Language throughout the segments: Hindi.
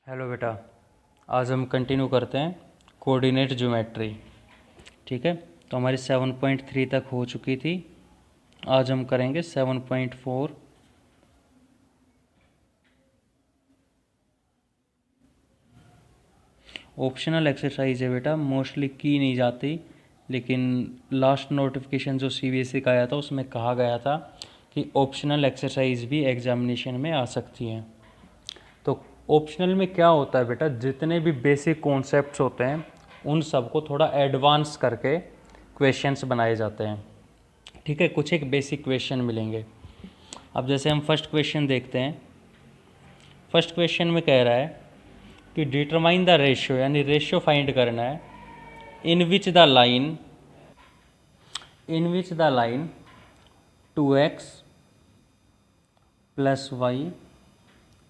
हेलो बेटा, आज हम कंटिन्यू करते हैं कोऑर्डिनेट ज्योमेट्री। ठीक है, तो हमारी 7.3 तक हो चुकी थी। आज हम करेंगे 7.4। ऑप्शनल एक्सरसाइज है बेटा, मोस्टली की नहीं जाती, लेकिन लास्ट नोटिफिकेशन जो सीबीएसई का आया था उसमें कहा गया था कि ऑप्शनल एक्सरसाइज भी एग्जामिनेशन में आ सकती हैं। तो ऑप्शनल में क्या होता है बेटा, जितने भी बेसिक कॉन्सेप्ट्स होते हैं उन सबको थोड़ा एडवांस करके क्वेश्चंस बनाए जाते हैं। ठीक है, कुछ एक बेसिक क्वेश्चन मिलेंगे। अब जैसे हम फर्स्ट क्वेश्चन देखते हैं। फर्स्ट क्वेश्चन में कह रहा है कि डिटरमाइन द रेशियो, यानी रेशियो फाइंड करना है in which the line 2x plus y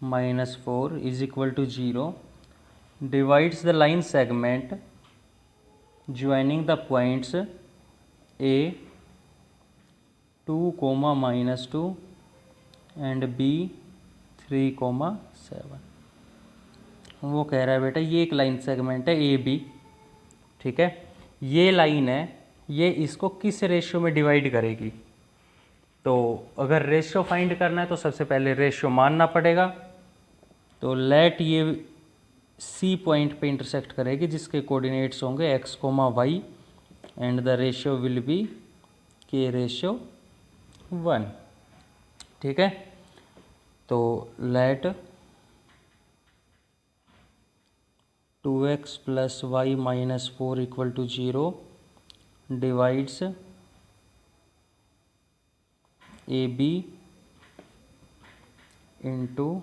-4 is equal to 0 divides the line segment joining the points A 2, -2 and B 3, 7। वो कह रहा है बेटा ये एक लाइन सेगमेंट है ए बी। ठीक है, ये लाइन है, ये इसको किस रेशियो में डिवाइड करेगी। तो अगर रेशियो फाइंड करना है तो सबसे पहले रेशियो मानना पड़ेगा। तो लेट ये सी पॉइंट पे इंटरसेक्ट करेगी जिसके कोऑर्डिनेट्स होंगे x, y and the ratio will be k/1। ठीक है, तो let 2x plus y -4 equal to 0 divides A B into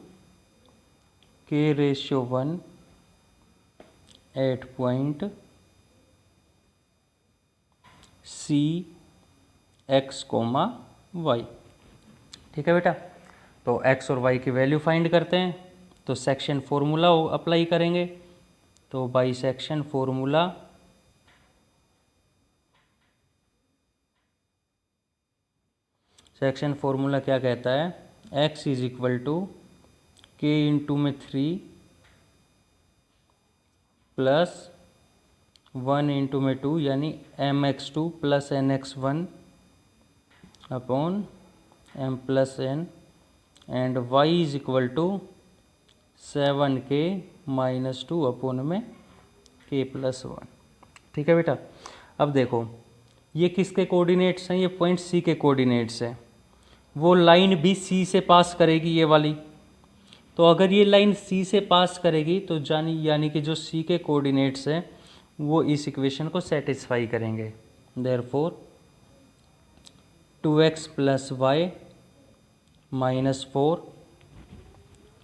k/1 at point C x, y। ठीक है बेटा, तो x और y की वैल्यू फाइंड करते हैं। तो सेक्शन फॉर्मूला अप्लाई करेंगे। तो बाई सेक्शन फॉर्मूला क्या कहता है, x is equal to k into में 3 प्लस 1 इंटू में 2 यानी mx2 plus nx1 upon m plus n and y is equal to 7k -2 upon में k+1। ठीक है बेटा, अब देखो ये किसके कोऑर्डिनेट्स हैं, ये पॉइंट C के कोऑर्डिनेट्स हैं। वो लाइन भी C से पास करेगी ये वाली। तो अगर ये लाइन C से पास करेगी तो यानी कि जो C के कोऑर्डिनेट्स हैं वो इस इक्वेशन को सेटिस्फाई करेंगे। Therefore 2x plus y -4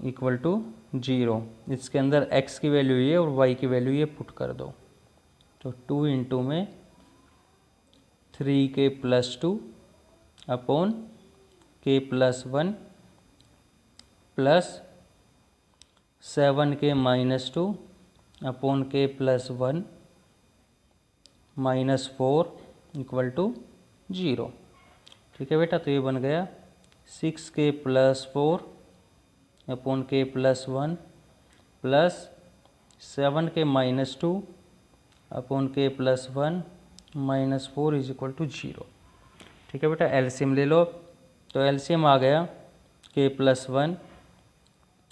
equal to 0। इसके अंदर x की वैल्यू ये और y की वैल्यू ये पुट कर दो। तो 2 इंटू में 3k+2 upon k+1 plus 7k -2 upon k+1 -4 equal to 0। ठीक है बेटा, तो ये बन गया 6k+4 upon k+1 plus 7k -2 upon k+1 -4 is equal to 0। ठीक है बेटा, एलसीएम ले लो। तो एलसीएम आ गया k+1,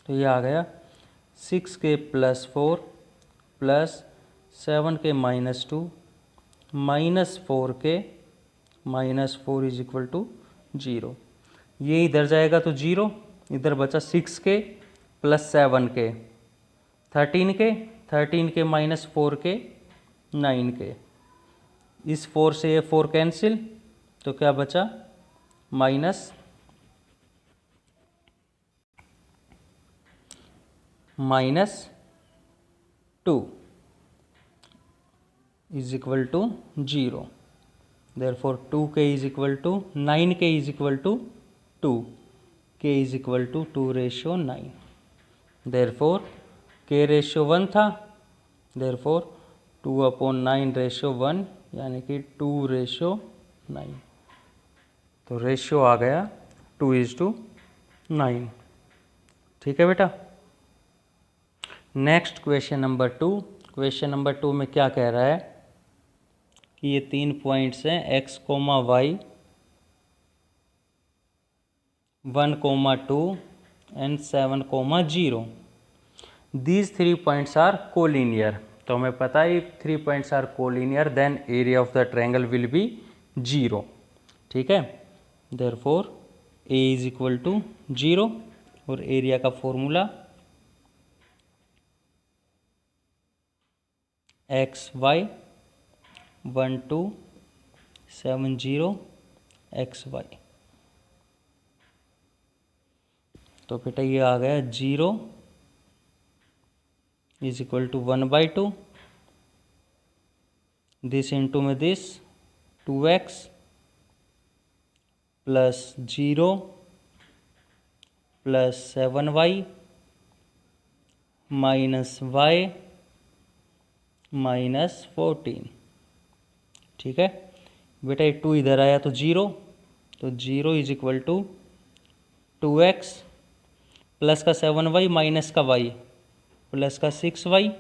तो ये आ गया 6k+4 plus 7k -2 -4k -4 is equal to 0। ये इधर जाएगा तो 0, इधर बचा 6k plus 7k 13k -4k 9k। इस 4 से ये 4 कैंसिल, तो क्या बचा -2 is equal to 0। Therefore 2k is equal to 9k is equal to 2, k is equal to 2/9। Therefore k/1 था, देयरफॉर 2/9/1 यानी कि 2/9। तो रेशियो आ गया 2:9। ठीक है बेटा, next question number 2। Question number 2 में क्या कह रहा है कि ये 3 पॉइंट्स हैं x, y, 1, 2 and 7, 0। These 3 points are collinear। तो हमें पता है 3 points are collinear, then area of the triangle will be 0। ठीक है, therefore a is equal to 0 और एरिया का formula x y 1, 2, 7, 0 x y. तो बेटा ये आ गया 0 is equal to 1/2, this into में this 2x plus 0 plus 7y minus y minus 14। ठीक है बेटा, ये 2 इधर आया तो 0, तो 0 is equal to 2x plus का 7y माइनस का y प्लस का 6y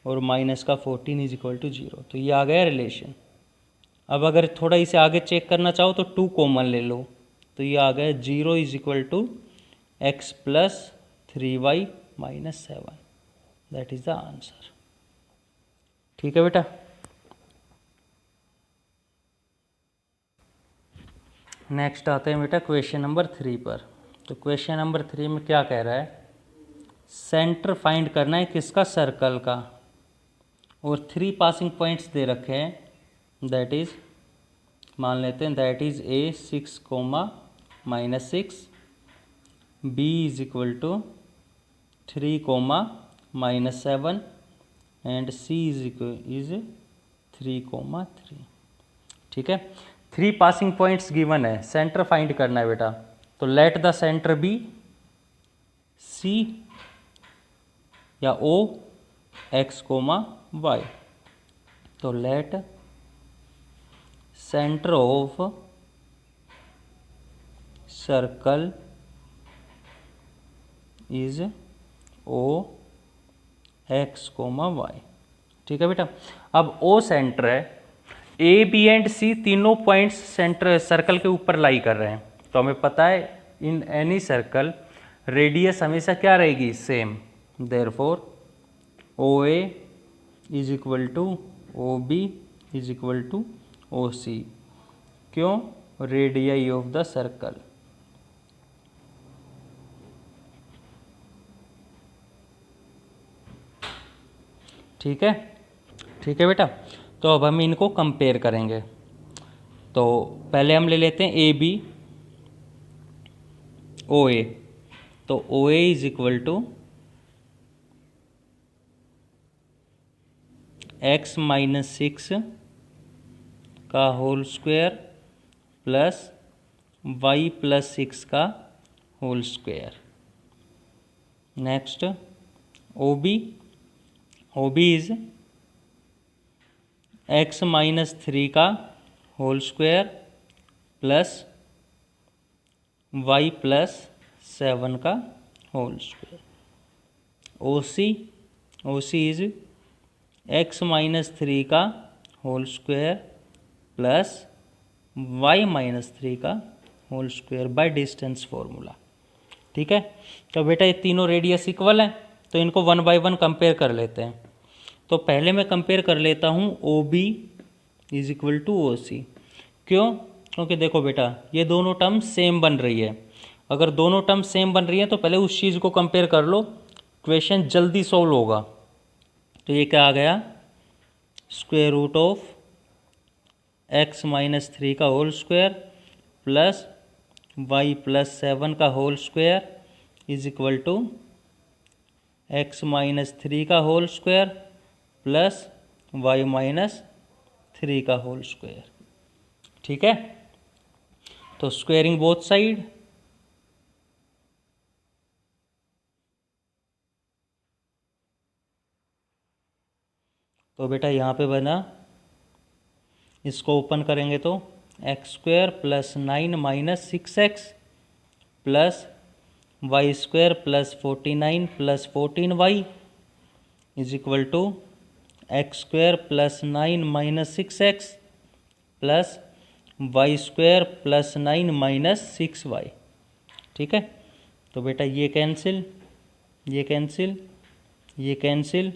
और माइनस का 14 इज इक्वल टू 0। तो ये आ गया रिलेशन। अब अगर थोड़ा इसे आगे चेक करना चाहो तो 2 कॉमन ले लो, तो ये आ गया 0 is equal to x plus 3y minus 7। That is the answer. ठीक है बेटा। नेक्स्ट आते हैं बेटा क्वेश्चन नंबर 3 पर। तो क्वेश्चन नंबर 3 में क्या कह रहा है, सेंटर फाइंड करना है किसका, सर्कल का, और 3 पासिंग पॉइंट्स दे रखे हैं। दैट इज मान लेते हैं that is a 6, -6, b is equal to 3, -7 and c is 3, 3। ठीक है, 3 पासिंग पॉइंट्स गिवन है, सेंटर फाइंड करना है बेटा। तो let the centre be c या o x, y। तो let centre of circle is o x, y। ठीक है बेटा। अब o सेंटर है, ए बी एंड सी तीनों पॉइंट्स सेंटर सर्कल के ऊपर लाई कर रहे हैं। तो हमें पता है इन एनी सर्कल रेडियस हमेशा क्या रहेगी, same. Therefore O A is equal to O B is equal to O C. क्यों, रेडियाई ऑफ द सर्कल। ठीक है, ठीक है बेटा। तो अब हम इनको कंपेयर करेंगे। तो पहले हम ले लेते हैं ए बी ओ ए। तो O A is equal to x minus 6 का whole square plus y plus 6 का whole square. Next O B is x minus 3 का whole square plus y plus 7 का whole square. O C is x minus 3 का whole square plus y minus 3 का whole square by distance formula. ठीक है, तो बेटा ये तीनों रेडियस इक्वल हैं, तो इनको 1 बाय 1 कंपेयर कर लेते हैं। तो पहले मैं कंपेयर कर लेता हूँ O B is equal to O C. क्यों, क्योंकि देखो बेटा ये दोनों टर्म सेम बन रही है। अगर दोनों टर्म सेम बन रही है तो पहले उस चीज़ को कंपेयर कर लो, क्वेश्चन जल्दी सॉल्व होगा। तो ये क्या आ गया, square root of x minus 3 का whole square plus y plus 7 का whole square is equal to x minus 3 का whole square plus y minus 3 का होल स्क्वायर। ठीक है, तो स्क्वायरिंग बोथ साइड, तो बेटा यहाँ पे बना, इसको ओपन करेंगे तो x square plus 9 minus 6x plus y square plus 49 plus 14y is equal to x square plus 9 minus 6x plus y square plus 9 minus 6y। ठीक है, तो बेटा ये कैंसिल, ये कैंसिल, ये कैंसिल,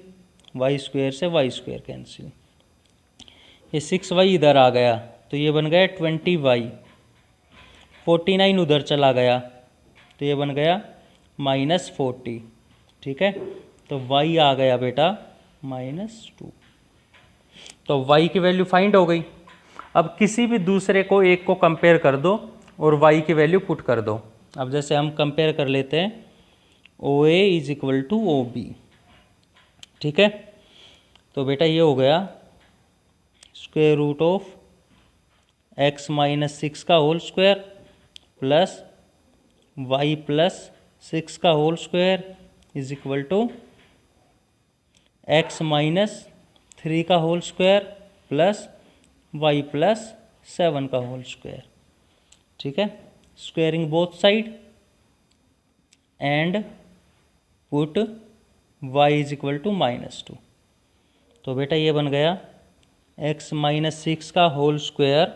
वाई स्क्वायर से वाई स्क्वायर कैंसिल, ये 6y इधर आ गया तो ये बन गया 20y, 49 उधर चला गया तो ये बन गया -40। ठीक है, तो y आ गया बेटा -2। तो y की वैल्यू फाइंड हो गई। अब किसी भी दूसरे को एक को कंपेयर कर दो और y की वैल्यू पुट कर दो। अब जैसे हम कंपेयर कर लेते हैं OA is equal to OB। ठीक है, तो बेटा ये हो गया square root of x minus 6 का whole square plus y plus 6 का whole square is equal to x minus 3 का whole square plus y plus 7 का होल स्क्वायर। ठीक है, squaring both side and put y is equal to -2। तो बेटा ये बन गया x माइनस 6 का होल स्क्वायर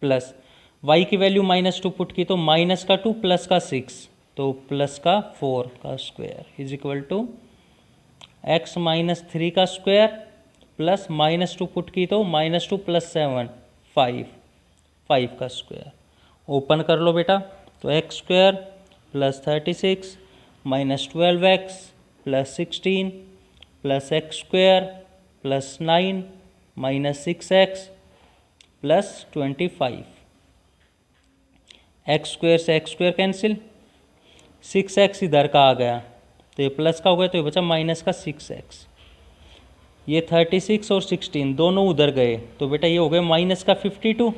प्लस y की वैल्यू -2 पुट की तो माइनस का 2 प्लस का 6 तो प्लस का 4 का square is equal to x minus 3 का स्क्वायर प्लस -2 पुट की तो -2 प्लस 7 5 का स्क्वायर। ओपन कर लो बेटा, तो x square plus 36 minus 12x plus 16 plus x square plus 9 minus 6x plus 25। X square से एक्स स्क्वायर कैंसिल, 6x इधर का आ गया तो ये प्लस का हो गया तो ये बचा माइनस का 6x। ये 36 और 16 दोनों उधर गए तो बेटा ये हो गया माइनस का 52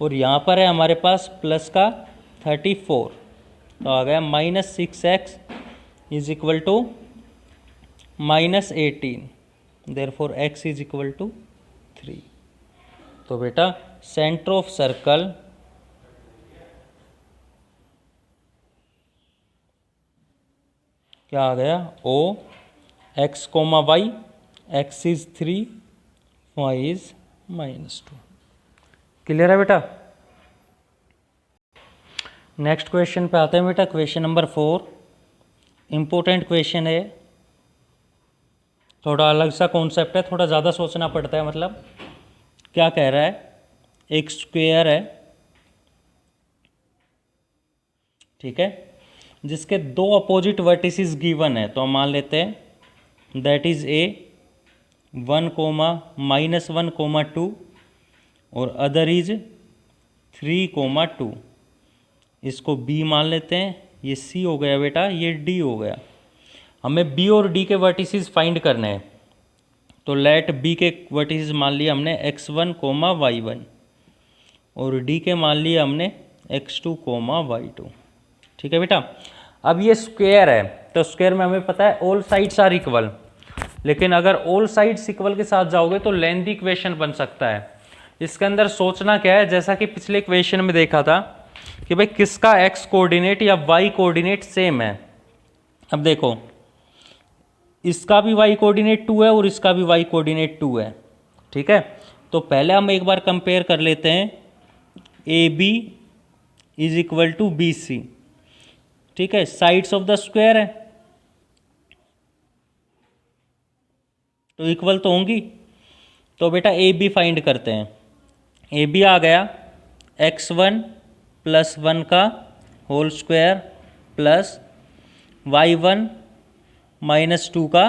और यहाँ पर है हमारे पास प्लस का 34 तो आ गया -6x is equal to -18, therefore x is equal to 3। तो बेटा सेंटर ऑफ सर्कल क्या आ गया O x, y, x is 3, y is -2। Clear है बेटा। नेक्स्ट क्वेश्चन पे आते हैं बेटा, क्वेश्चन नंबर 4। इम्पोर्टेंट क्वेश्चन है, थोड़ा अलग सा कॉन्सेप्ट है, थोड़ा ज़्यादा सोचना पड़ता है। मतलब क्या कह रहा है, एक स्क्वायर है, ठीक है, जिसके दो अपोजिट वर्टिसेस गिवन है। तो हम मान लेते हैं दैट इज A 1, -1, 2 और अदर इज 3, 2। इसको B मान लेते हैं, ये C हो गया बेटा, ये D हो गया। हमें B और D के वर्टिसेस फाइंड करने हैं। तो लेट B के वर्टिसेस मान लिया हमने x1, y1 और D के मान लिया हमने x2, y2। ठीक है बेटा। अब ये स्क्वायर है तो स्क्वायर में हमें पता है ऑल साइड्स आर इक्वल, लेकिन अगर ऑल साइड्स इक्वल के साथ जाओगे तो लेंथी इक्वेशन बन सकता है। इसके अंदर सोचना क्या है, जैसा कि पिछले इक्वेशन में देखा था कि भाई किसका x कोऑर्डिनेट या y कोऑर्डिनेट सेम है। अब देखो इसका भी y कोऑर्डिनेट 2 है और इसका भी y कोऑर्डिनेट 2 है। ठीक है, तो पहले हम एक बार कंपेयर कर लेते हैं AB is equal to BC। ठीक है, साइड्स ऑफ द स्क्वायर है तो इक्वल तो होंगी। तो बेटा AB फाइंड करते हैं। AB आ गया x1 + 1 का होल स्क्वायर प्लस y1 - 2 का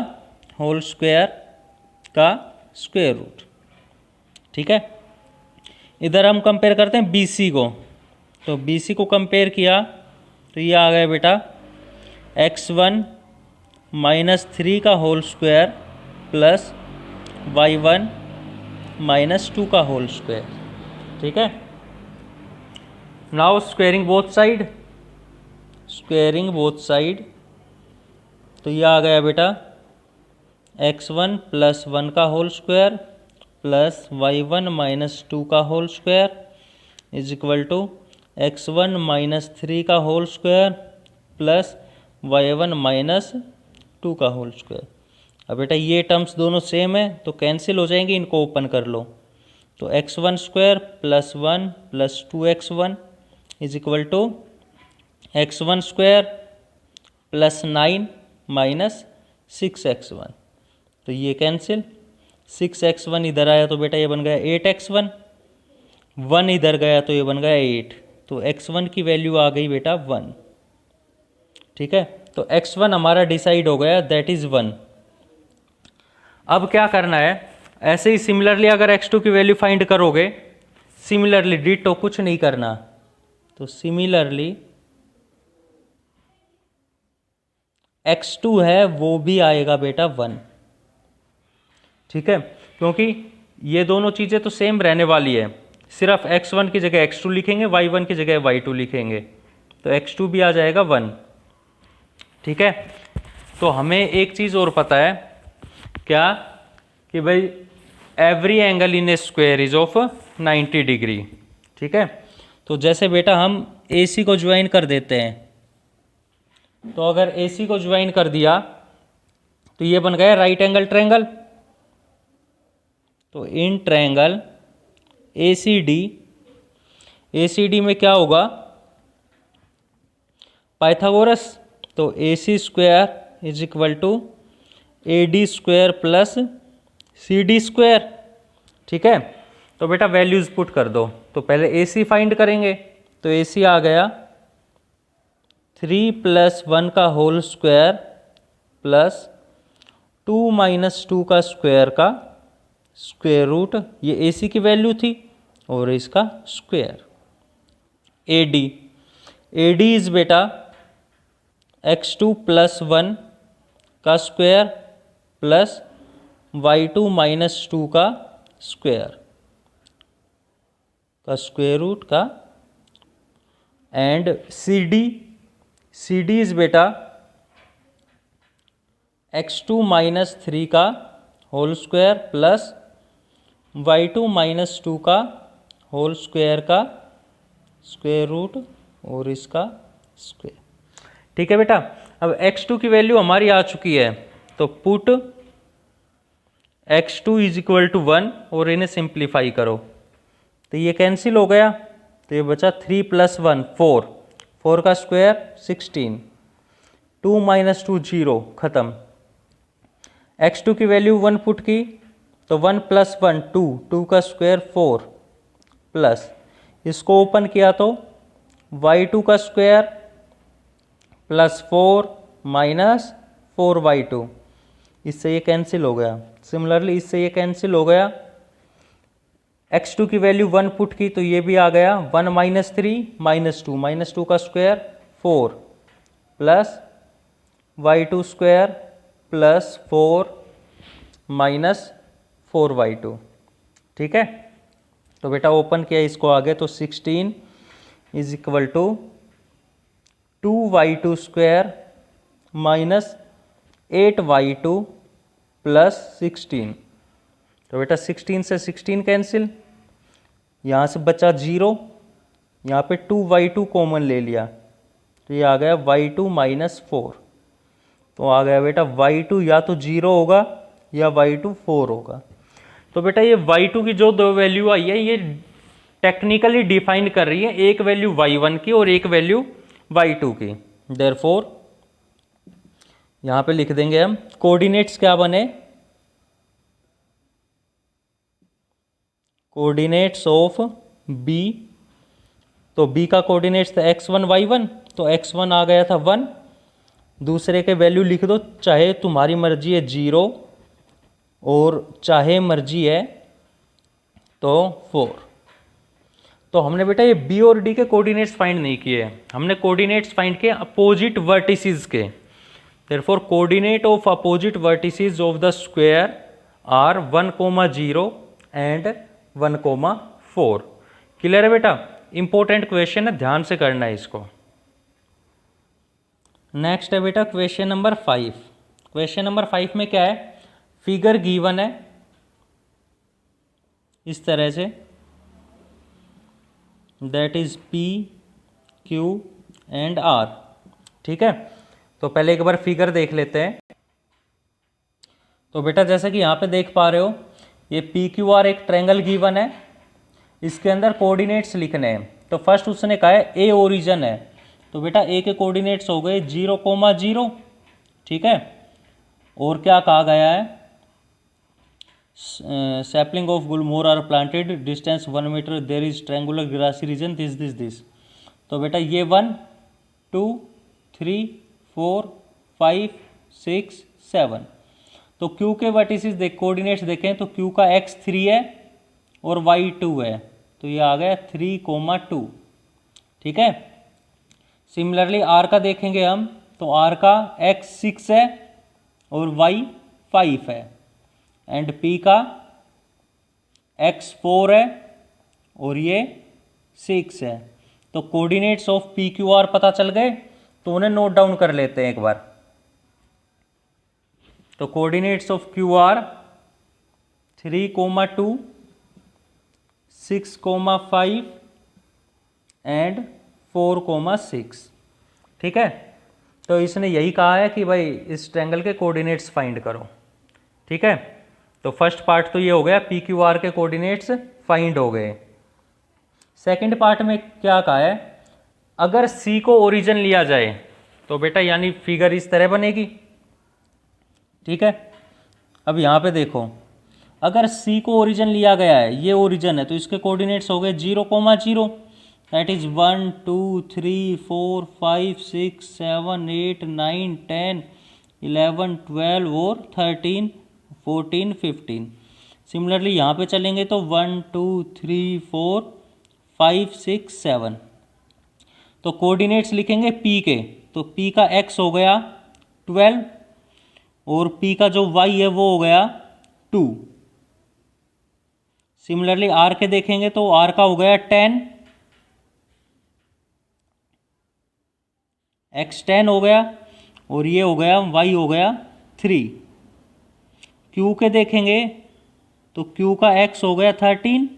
होल स्क्वायर का स्क्वायर रूट। ठीक है, इधर हम कंपेयर करते हैं BC को। तो BC को कंपेयर किया तो ये आ गया बेटा x1 - 3 का होल स्क्वायर प्लस y1 - 2 का होल स्क्वायर। ठीक है, now squaring both side, squaring both side. तो ये आ गया बेटा x1 + 1 का होल स्क्वायर प्लस y1 - 2 का whole square is equal to x1 - 3 का होल स्क्वायर प्लस y1 - 2 का होल स्क्वायर। अब बेटा ये टर्म्स दोनों सेम है तो कैंसिल हो जाएंगे, इनको ओपन कर लो। तो x1 square plus 1 plus 2x1 is equal to x1 square plus 9 minus 6x1। तो ये कैंसिल, 6x1 इधर आया तो बेटा ये बन गया 8x1, 1 इधर गया तो ये बन गया 8। तो x1 की वैल्यू आ गई बेटा 1। ठीक है, तो x1 हमारा डिसाइड हो गया, दैट इज 1। अब क्या करना है, ऐसे ही सिमिलरली अगर x2 की वैल्यू फाइंड करोगे, सिमिलरली डिटो कुछ नहीं करना, तो सिमिलरली x2 है वो भी आएगा बेटा 1। ठीक है, क्योंकि ये दोनों चीज़ें तो सेम रहने वाली है, सिर्फ x1 की जगह x2 लिखेंगे, y1 की जगह y2 लिखेंगे, तो x2 भी आ जाएगा 1। ठीक है, तो हमें एक चीज़ और पता है क्या, कि भाई every angle in A square is of 90 degree. ठीक है, तो जैसे बेटा हम AC को ज्वाइन कर देते हैं, तो अगर AC को ज्वाइन कर दिया तो ये बन गया राइट एंगल ट्रायंगल। तो इन ट्रायंगल ACD में क्या होगा, पाइथागोरस। तो AC square is equal to AD square plus CD square. ठीक है, तो बेटा वैल्यूज पुट कर दो। तो पहले AC फाइंड करेंगे, तो AC आ गया 3 प्लस 1 का होल स्क्वायर प्लस 2 माइनस 2 का स्क्वायर रूट, ये AC की वैल्यू थी और इसका स्क्वायर। AD इज बेटा x2 प्लस 1 का स्क्वायर प्लस y2 माइनस 2 का स्क्वायर रूट का, एंड CD इज बेटा x2 माइनस 3 का whole square plus y2 minus 2 का होल स्क्वायर का स्क्वायर रूट और इसका स्क्वायर। ठीक है बेटा, अब x2 की वैल्यू हमारी आ चुकी है, तो put x2 is equal to 1 और इन्हें सिंप्लीफाई करो, तो ये कैंसिल हो गया, तो ये बचा 3 प्लस 1 4 का स्क्वायर 16, 2 माइनस 2 0, खत्म। x2 की वैल्यू 1 पुट की, तो 1 प्लस 1 2 का स्क्वायर 4 प्लस इसको ओपन किया तो y2 का स्क्वायर प्लस 4 माइनस 4y2, इससे ये कैंसिल हो गया। सिमिलरली इससे ये कैंसिल हो गया, x2 की वैल्यू 1 पुट की तो ये भी आ गया 1 माइनस 3 माइनस 2 का square 4 plus y2 square plus 4 minus 4y2। ठीक है, तो बेटा ओपन किया इसको आगे, तो 16 is equal to 2y2 square minus 8y2 plus 16। तो बेटा 16 से 16 कैंसिल, यहाँ से बचा 0, यहाँ पे 2y2 कॉमन ले लिया, तो ये आ गया y2 माइनस 4। तो आ गया बेटा y2 या तो 0 होगा या y2 4 होगा। तो बेटा ये y2 की जो दो वैल्यू आई है ये टेक्निकली डिफाइन कर रही है, एक वैल्यू y1 की और एक वैल्यू y2 की। देयरफॉर यहाँ पे लिख देंगे हम कोऑर्डिनेट्स क्या बने, कोऑर्डिनेट्स ऑफ B। तो B का कोऑर्डिनेट्स था x1 y1, तो x1 आ गया था 1, दूसरे के वैल्यू लिख दो, चाहे तुम्हारी मर्जी है 0 और चाहे मर्जी है तो 4। तो हमने बेटा ये B और D के कोऑर्डिनेट्स फाइंड नहीं किए, हमने कोऑर्डिनेट्स फाइंड किए अपोजिट वर्टिसेस के। Therefore coordinate of opposite vertices of the square are 1, 0 and 1, 4। Clear है बेटा, इंपॉर्टेंट क्वेश्चन है, ध्यान से करना है इसको। नेक्स्ट है बेटा क्वेश्चन नंबर 5। क्वेश्चन नंबर 5 में क्या है, फिगर गिवन है इस तरह से, that is P, Q and R। ठीक है, तो पहले एक बार फिगर देख लेते हैं। तो बेटा जैसे कि यहाँ पे देख पा रहे हो, ये पी क्यू आर एक ट्रायंगल गिवन है, इसके अंदर कोऑर्डिनेट्स लिखने हैं। तो फर्स्ट उसने कहा है ए ओरिजिन है, तो बेटा ए के कोऑर्डिनेट्स हो गए 0,0, ठीक है। और क्या कहा गया है, sapling of gulmohar are planted distance 1 metre, there is triangular grassy region this. तो बेटा ये 1 2 3 4 5 6 7, तो Q के वर्टिसेस देख कोऑर्डिनेट्स देखें तो Q का x 3 है और y 2 है, तो ये आ गया 3,2, ठीक है। सिमिलरली R का देखेंगे हम, तो R का x 6 है और y 5 है, एंड P का x 4 है और ये 6 है। तो coordinates of P Q R पता चल गए, तो उन्हें नोट डाउन कर लेते हैं एक बार। तो coordinates of Q R 3,2 6,5 and 4,6, ठीक है। तो इसने यही कहा है कि भाई इस ट्रायंगल के कोऑर्डिनेट्स फाइंड करो, ठीक है। तो फर्स्ट पार्ट तो ये हो गया, पी क्यू आर के कोऑर्डिनेट्स फाइंड हो गए। सेकंड पार्ट में क्या कहा है, अगर सी को ओरिजिन लिया जाए तो बेटा यानी फिगर इस तरह बनेगी, ठीक है। अब यहाँ पे देखो, अगर सी को ओरिजिन लिया गया है, ये ओरिजिन है, तो इसके कोऑर्डिनेट्स हो गए 0,0, दैट इज 1 2 3 4 5 6 7 8 9 10 11 12 और 13 14 15। सिमिलरली यहाँ पे चलेंगे तो 1 2 3 4 5 6 7, तो कोऑर्डिनेट्स लिखेंगे P के, तो P का x हो गया 12 और P का जो y है वो हो गया 2। सिमिलरली R के देखेंगे तो R का हो गया 10, x 10 हो गया और ये हो गया y हो गया 3। Q के देखेंगे तो Q का x हो गया 13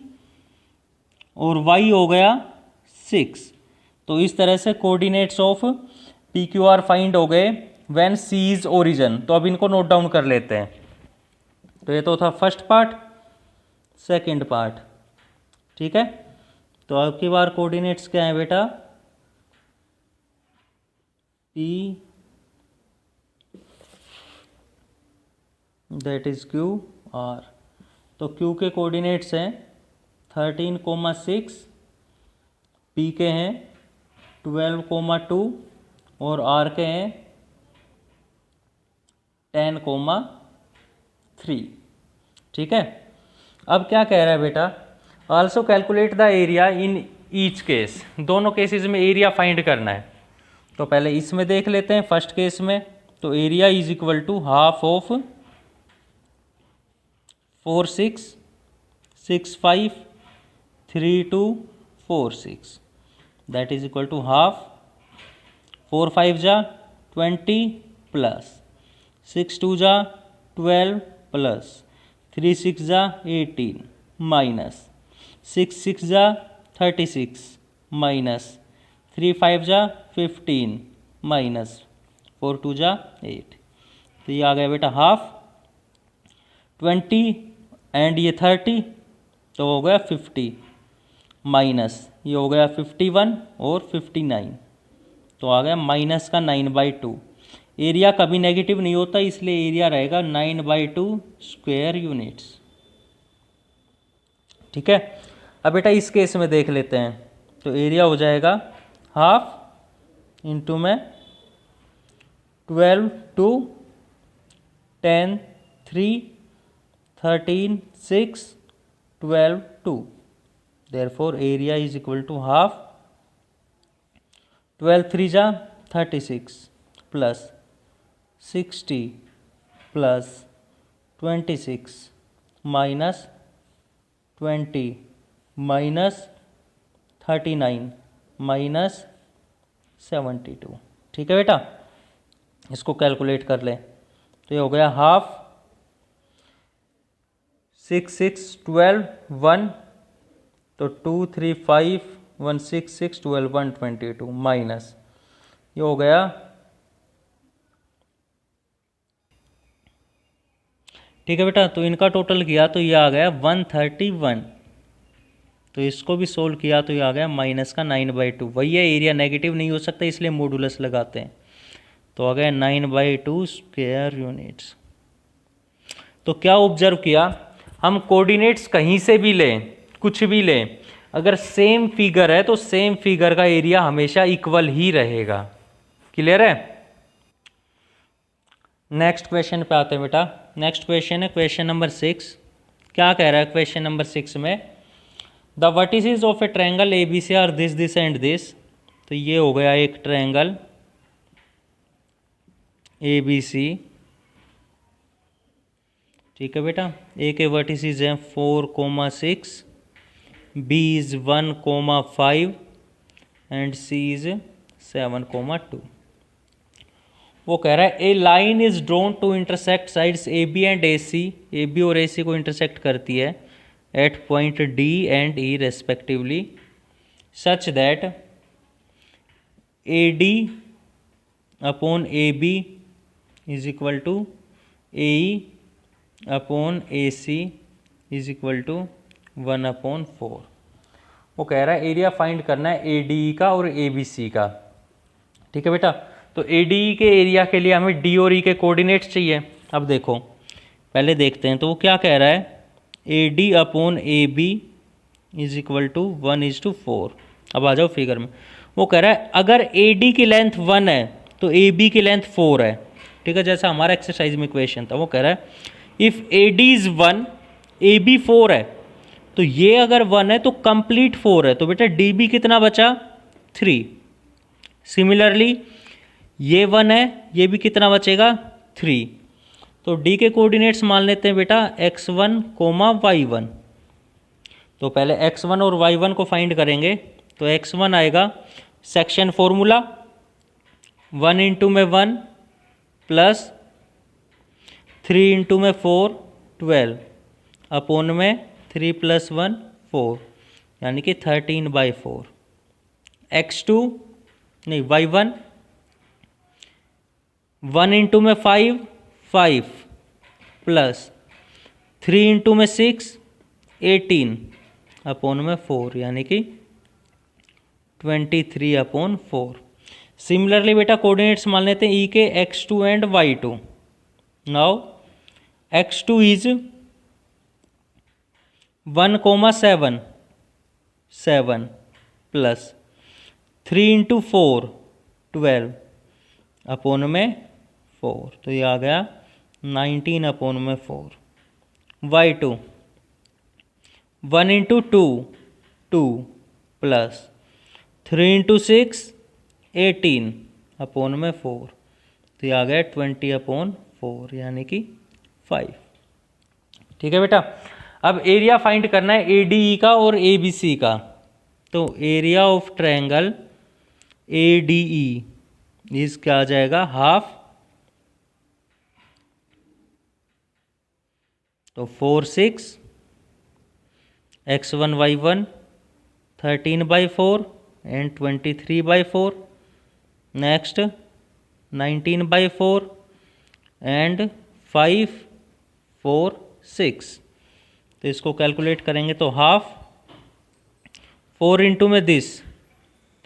और y हो गया 6। तो इस तरह से coordinates of P Q R find हो गए व्हेन सी इज ओरिजिन। तो अब इनको नोट डाउन कर लेते हैं। तो ये तो था फर्स्ट पार्ट। सेकंड पार्ट, ठीक है। तो अब की बार कोऑर्डिनेट्स क्या है बेटा, P that is Q R. तो क्यू के कोऑर्डिनेट्स हैं 13,6, पी के हैं 12,2 और आर के हैं 10,3, ठीक है। अब क्या कह रहा है बेटा, also calculate the area in each case. दोनों केसेस में एरिया फाइंड करना है। तो पहले इसमें देख लेते हैं, फर्स्ट केस में। तो area is equal to half of 4 6 6 5 3 2 4 6, that is equal to half. 4 5 जा 20 प्लस 6 2 जा 12 प्लस 3 6 जा 18 माइनस 6 6 जा 36 माइनस 3 5 जा 15 माइनस 4 2 जा 8। तो ये आ गया बेटा हाफ। 20 एंड ये 30 तो हो गया 50 माइनस ये हो गया 51 और 59, तो आ गया माइनस का 9/2। एरिया कभी नेगेटिव नहीं होता, इसलिए एरिया रहेगा 9/2 स्क्वायर यूनिट्स, ठीक है। अब बेटा इस केस में देख लेते हैं। तो एरिया हो जाएगा हाफ इंटू में 12 2 10 3 13 6 12 2, therefore area is equal to half। 12 3 जा 36 plus 60 plus 26 minus 20 minus 39 minus 72, ठीक है बेटा। इसको कैलकुलेट कर लें तो ये हो गया हाफ। 6 6 12 1, तो 2 3 5 1 6 6 12 1 22 माइनस ये हो गया ठीक है बेटा, तो इनका टोटल किया तो ये आ गया 131। तो इसको भी सोल्व किया तो ये आ गया माइनस का 9/2। वही है, एरिया नेगेटिव नहीं हो सकता इसलिए मॉडुलस लगाते हैं। तो आ गया 9/2 स्क्वायर यूनिट्स। तो क्या ऑब्जर्व किया, हम कोऑर्डिनेट्स कहीं से भी लें, कुछ भी लें, अगर सेम फिगर है तो सेम फिगर का एरिया हमेशा इक्वल ही रहेगा। क्लियर है। नेक्स्ट क्वेश्चन पे आते हैं बेटा। नेक्स्ट क्वेश्चन है क्वेश्चन नंबर 6। क्या कह रहा है क्वेश्चन नंबर 6 में, the vertices of a triangle A B C are this this and this. तो ये हो गया एक ट्रायंगल ए बी सी। ठीक है बेटा, ए के वर्टिसेस हैं 4, 6, B is 1, 5 and C is 7, 2। वो कह रहा है a line is drawn to intersect sides A B and A C. A B और ए सी को इंटरसेक्ट करती है at point D and E respectively, such that A D upon A B is equal to A E upon A C is equal to 1/4। वो कह रहा है एरिया फाइंड करना है ए डी ई का और ए बी सी का। ठीक है बेटा, तो ए डी ई के एरिया के लिए हमें डी और ई के कोऑर्डिनेट्स चाहिए। अब देखो पहले देखते हैं, तो वो क्या कह रहा है, A D upon A B is equal to 1:4। अब आ जाओ फिगर में। वो कह रहा है अगर ए डी की लेंथ 1 है तो ए बी की लेंथ 4 है। ठीक है, जैसा हमारा एक्सरसाइज में क्वेश्चन था। वो कह रहा है if A D is 1 A B 4 है, तो ये अगर 1 है तो कंप्लीट 4 है, तो बेटा डी बी कितना बचा, 3। सिमिलरली ये 1 है, ये भी कितना बचेगा, 3। तो डी के कोऑर्डिनेट्स मान लेते हैं बेटा x1, y1। तो पहले x1 और y1 को फाइंड करेंगे। तो x1 आएगा सेक्शन फॉर्मूला 1 इंटू में 1 प्लस 3 इंटू में 4 12 अपॉन में 3 + 1 4, यानी कि 13/4। x2 नहीं y1 1 इंटू में 5 5 प्लस 3 इंटू में 6 18 अपॉन में 4, यानी कि 23/4। सिमिलरली बेटा कोऑर्डिनेट्स मान लेते हैं ई के x2 and y2। Now x2 is 1, 7 plus 3 into 4 12 upon में 4, तो ये आ गया 19/4। y2 1 into 2 2 plus 3 into 6 18 upon में 4, तो ये आ गया 20/4, यानी कि 5। ठीक है बेटा, अब एरिया फाइंड करना है ए डी ई का और ए बी सी का। तो area of triangle A D E is क्या आ जाएगा, हाफ। तो 4 6 x1 y1 13/4 and 23/4। Next 19/4 and 5 4 6। तो इसको कैलकुलेट करेंगे तो हाफ 4 इंटू में दिस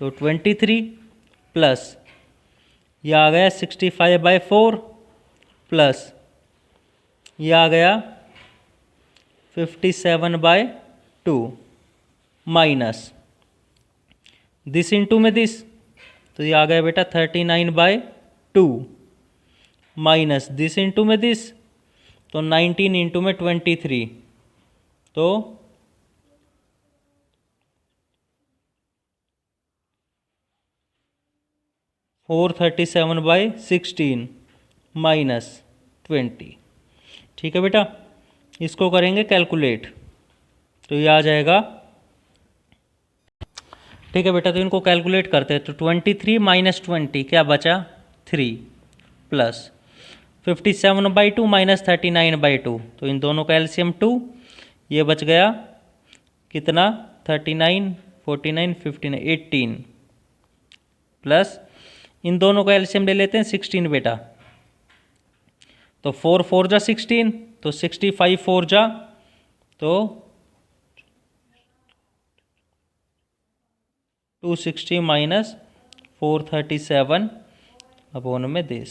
तो 23 प्लस यह आ गया 65/4 प्लस यह आ गया 57/2 माइनस दिस इंटू में दिस, तो ये आ गया बेटा 39/2 माइनस दिस इंटू में दिस, तो 19 इंटू में 23, तो 437/16 माइनस 20। ठीक है बेटा, इसको करेंगे कैलकुलेट तो ये आ जाएगा। ठीक है बेटा, तो इनको कैलकुलेट करते हैं। तो 23 माइनस 20 क्या बचा, 3 प्लस 57/2 माइनस 39/2, तो इन दोनों का एलसीएम 2, ये बच गया कितना 39 49 59 18 प्लस इन दोनों का एलसीएम ले लेते हैं 16 बेटा, तो 4 4 जा 16, तो 65 4 जा, तो 260 माइनस 437 अपॉन में दिस।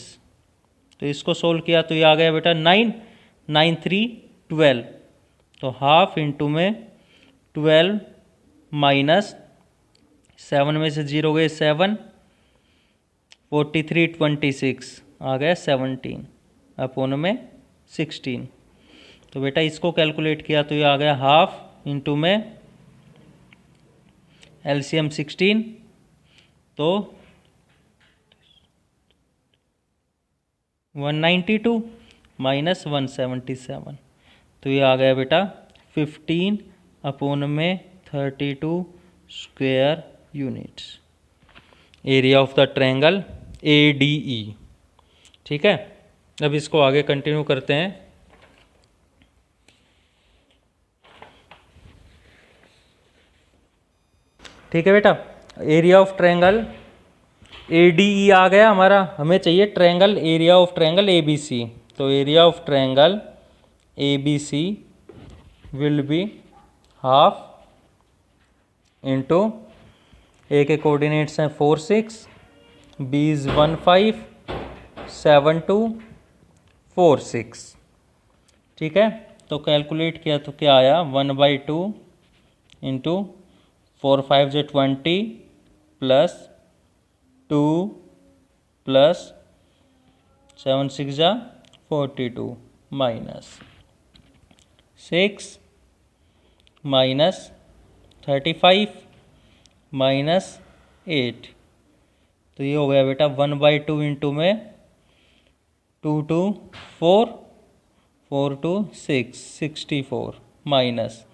तो इसको सोल्व किया तो ये आ गया बेटा 9 9 3 12, तो हाफ इंटू में 12 माइनस 7 में से 0 गए 7, 43 26 आ गया 17 अपॉन में 16। तो बेटा इसको कैलकुलेट किया तो ये आ गया हाफ इंटू में एलसीएम 16, तो 192 माइनस 177, तो ये आ गया बेटा 15 अपॉन में 32 square units, area of the triangle ADE। ठीक है, अब इसको आगे कंटिन्यू करते हैं। ठीक है बेटा, एरिया ऑफ ट्रायंगल ADE आ गया हमारा, हमें चाहिए triangle area of triangle ABC। तो area of triangle ABC will be half into, A के कोऑर्डिनेट्स हैं 4 6, B इज 1 5 7 2 4 6। ठीक है, तो कैलकुलेट किया तो क्या आया 1/2 इंटू 4 5 जो 20 प्लस 2 प्लस 7 6 जा 42 माइनस 6 माइनस 35 माइनस 8, तो ये हो गया बेटा 1/2 इंटू में 2 2 4 4 2 6 64 माइनस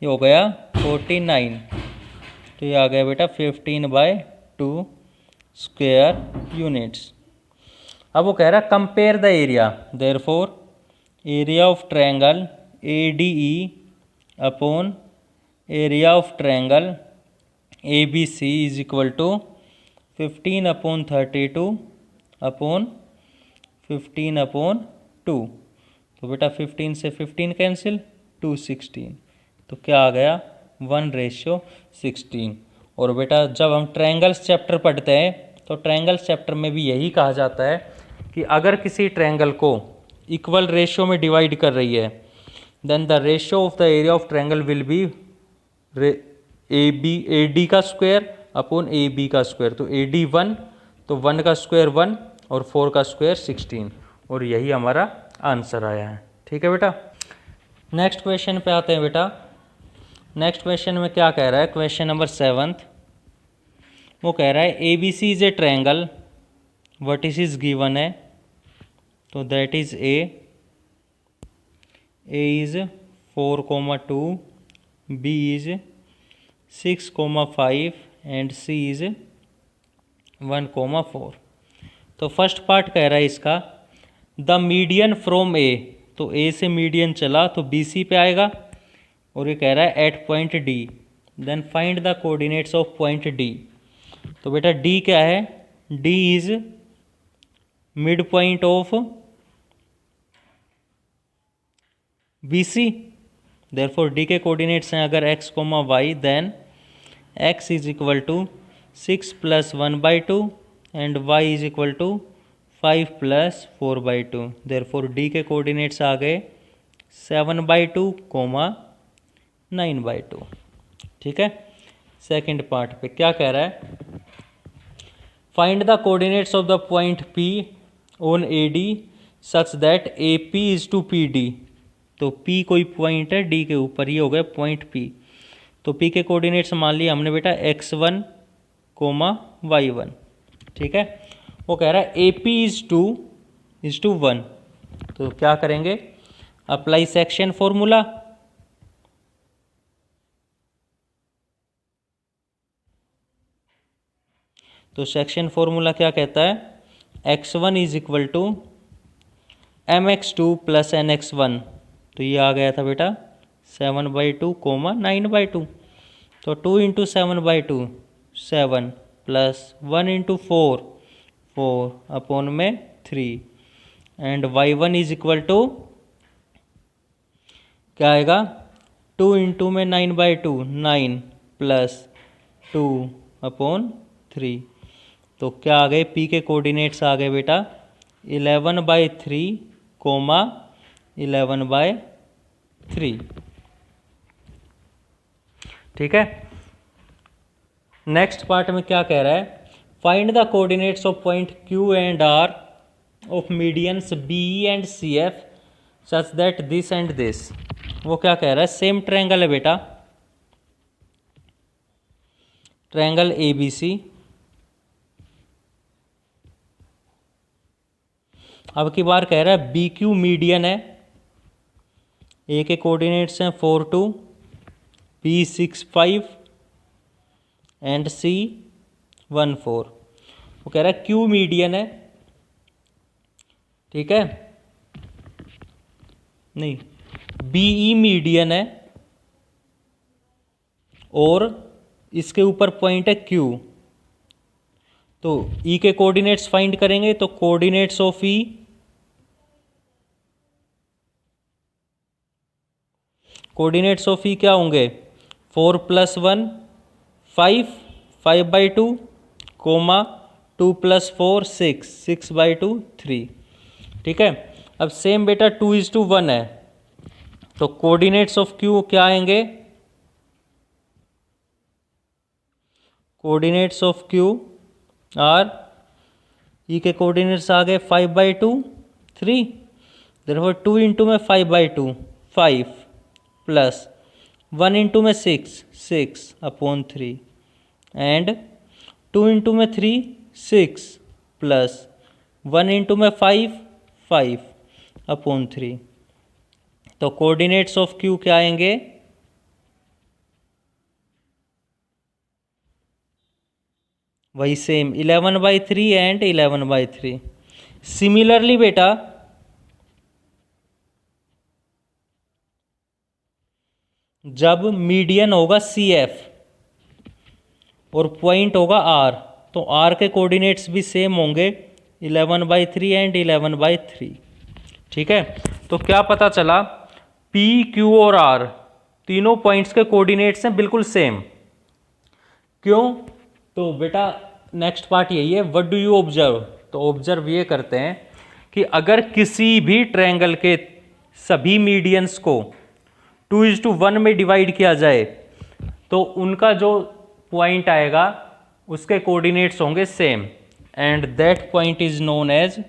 ये हो गया 49, तो ये आ गया बेटा 15/2 स्क्वायर यूनिट्स। अब वो कह रहा है compare the area, therefore area of triangle ADE upon area of triangle ABC is equal to 15/32 upon 15/2। तो बेटा 15 से 15 कैंसिल, 216, तो क्या आ गया 1:16। और बेटा जब हम ट्रायंगल्स चैप्टर पढ़ते हैं तो ट्रायंगल्स चैप्टर में भी यही कहा जाता है कि अगर किसी ट्रायंगल को इक्वल रेशियो में डिवाइड कर रही है, then the ratio of the area of triangle will be AD का स्क्वायर अपॉन AB का स्क्वायर। तो AD 1, तो 1 का स्क्वायर 1 और 4 का स्क्वायर 16, और यही हमारा आंसर आया है। ठीक है बेटा, नेक्स्ट क्वेश्चन पे आते हैं बेटा। नेक्स्ट क्वेश्चन में क्या कह रहा है, क्वेश्चन नंबर 7, वो कह रहा है ABC is a triangle, vertices is given है, तो that is A is 4,2, B is 6,5 and C is 1,4। तो फर्स्ट पार्ट कह रहा है इसका द मीडियन फ्रॉम A, तो A से मीडियन चला तो BC पे आएगा, और ये कह रहा है at point D, then find the coordinates of point D। तो बेटा D क्या है, D is mid point of BC, therefore D के कोऑर्डिनेट्स हैं अगर x, y, then x is equal to 6 + 1/2 and y is equal to 5 + 4/2, therefore D के कोऑर्डिनेट्स आ गए 7/2, 9/2। ठीक है, सेकंड पार्ट पे क्या कह रहा है, find the coordinates of the point P on AD such that AP is to PD। तो P कोई पॉइंट है D के ऊपर, ये हो गया पॉइंट P। तो P के कोऑर्डिनेट्स मान लिया हमने बेटा x1, y1। ठीक है, वो कह रहा है AP इज टू 1, तो क्या करेंगे, अप्लाई सेक्शन फॉर्मूला। तो सेक्शन फॉर्मूला क्या कहता है, x1 is equal to mx2 + nx1, तो ये आ गया था बेटा 7/2, 9/2। तो 2 × 7/2 7 + 1 × 4 4 अपॉन में 3, and y1 is equal to क्या आएगा 2 इंटू में 9/2 9 प्लस 2/3। तो क्या आ गए p के कोऑर्डिनेट्स आ गए बेटा 11/3 कोमा 11/3। ठीक है। नेक्स्ट पार्ट में क्या कह रहा है, find the coordinates of point Q and R of medians BE and CF such that this and this. वो क्या कह रहा है, सेम ट्रायंगल है बेटा, ट्रायंगल ABC। अब की बार कह रहा है BQ मीडियन है, A के कोऑर्डिनेट्स हैं 4 2 B 6 5 एंड C 1 4। वो कह रहा है Q मीडियन है, ठीक है, नहीं BE मीडियन है और इसके ऊपर पॉइंट है Q। तो E के कोऑर्डिनेट्स फाइंड करेंगे तो कोऑर्डिनेट्स ऑफ E क्या होंगे 4 + 1 5 5/2 कोमा 2 + 4 6 6/2 3। ठीक है। अब सेम बेटा 2:1 है तो कोऑर्डिनेट्स ऑफ Q क्या आएंगे, coordinates of Q are E के कोऑर्डिनेट्स आ गए 5/2 3, देयरफॉर 2 इंटू में 5/2 5 प्लस 1 इंटू में 6 6/3 एंड 2 इंटू में 3 6 प्लस 1 इंटू में 5 5/3। तो कोऑर्डिनेट्स ऑफ Q क्या आएंगे, वही सेम 11/3 एंड 11/3। सिमिलरली बेटा जब मीडियन होगा CF और पॉइंट होगा R तो R के कोऑर्डिनेट्स भी सेम होंगे 11/3 एंड 11/3। ठीक है। तो क्या पता चला P Q और R तीनों पॉइंट्स के कोऑर्डिनेट्स हैं बिल्कुल सेम। क्यों, तो बेटा नेक्स्ट पार्ट यही है, व्हाट डू यू ऑब्जर्व। तो ऑब्जर्व ये करते हैं कि अगर किसी भी ट्रायंगल के सभी मीडियंस को 2:1 में डिवाइड किया जाए तो उनका जो पॉइंट आएगा उसके कोऑर्डिनेट्स होंगे same and that point is known as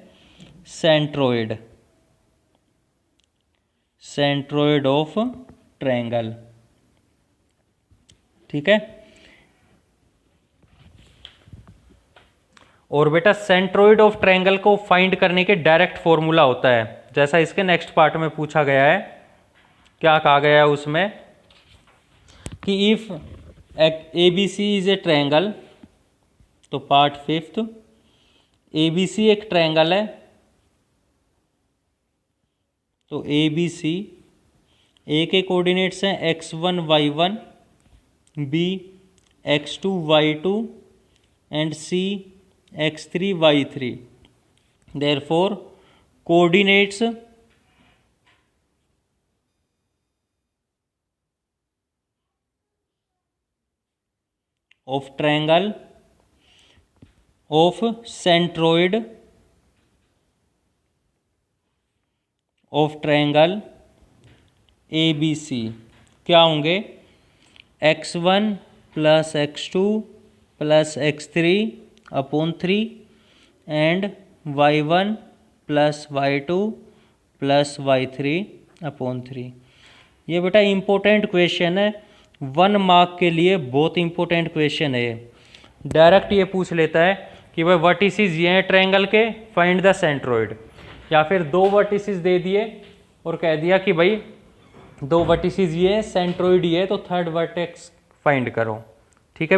centroid, centroid of triangle. ठीक है। और बेटा सेंट्रोइड ऑफ ट्रायंगल को फाइंड करने के डायरेक्ट फॉर्मूला होता है, जैसा इसके नेक्स्ट पार्ट में पूछा गया है। क्या कहा गया है उसमें कि if ABC is a triangle, तो पार्ट 5th ABC एक ट्रायंगल है, तो ABC A के कोऑर्डिनेट्स हैं x1 y1 B x2 y2 and C x3 y3। Therefore coordinates of triangle of centroid of triangle ABC क्या होंगे x1 + x2 + x3/3 and y1 + y2 + y3/3। ये बेटा इंपॉर्टेंट क्वेश्चन है, 1 मार्क के लिए बहुत इंपॉर्टेंट क्वेश्चन है। डायरेक्ट ये पूछ लेता है कि भाई वर्टिसेस ये हैं ट्रायंगल के, फाइंड द सेंट्रोइड, या फिर 2 वर्टिसेस दे दिए और कह दिया कि भाई 2 वर्टिसेस ये हैं, सेंट्रोइड ये है, तो थर्ड वर्टेक्स फाइंड करो। ठीक है बेटा।